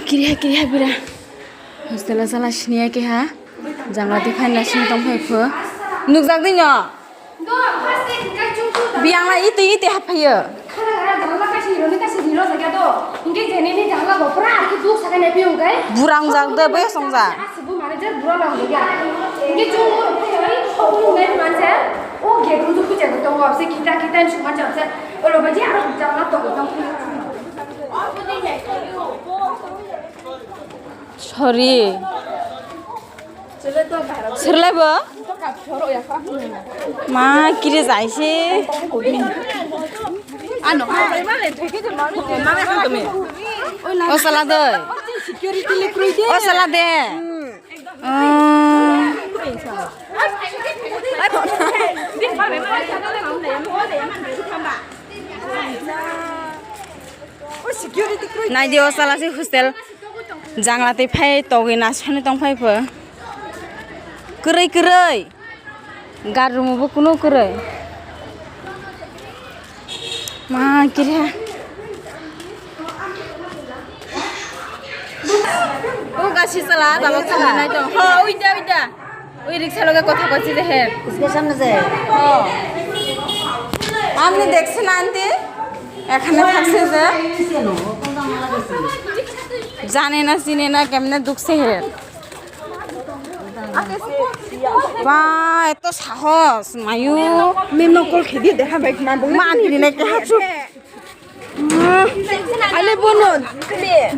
kiri bira hostela sala sini ke ha jangla ti phan la sini tong phai pho nukjak ding no biang la ite ha phayo burang jak de be songja sorry serlebo ma kiri jaise ano o sala de o sala de nai dia sala si hostel jangla te phai togina sane tong phai pho kerai garum bo kuno kerai ma kira o gasi sala baba sala nai to ho uida ওই রিকশা লোকে কথা কইছে যে হে इसके सामने से ও আপনি দেখছেন আন্টি এখানে থাকছে যে জানে না চিনে না কেমনে দুখছে হে বা এত সাহস মায়ু মেনকল খেদি দেখা বাইক না মানি নে কে হাচু আলে বনুন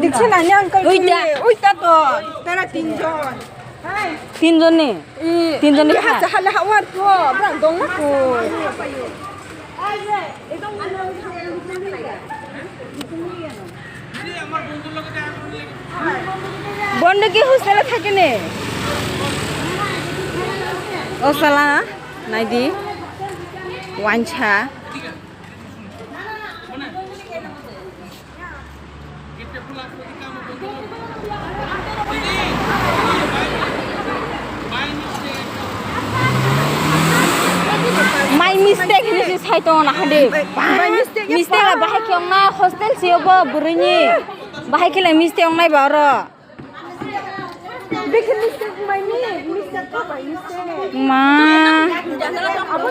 দেখছেন না আঙ্কেল ওইটা তো তারা তিনজন তিনজন হাতে হালে হাওয়ার তো ব্রান্দং না কো বন্ধু কি হোস্টেলে থাকে নে ও সালা নাইদি ওয়াংসা my mistake ni si sai to na hade mistake la bahai kyong na hostel si obo burini bahai kele mistake ong nai ba ro big mistake my ni mistake to by mistake ma abo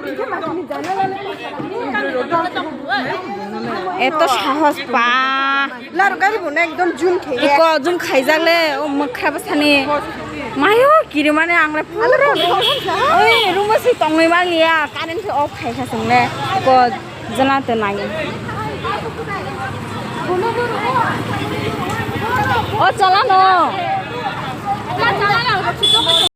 bige ma ni jana eto sahos pa lar gari bune ekdom jun kheye ko jun khai jakle o mokha ba sani mayo kiri mane angra pura oi rumo si tongai ma liya current se off khai kha sungle ko jana te nai o chala no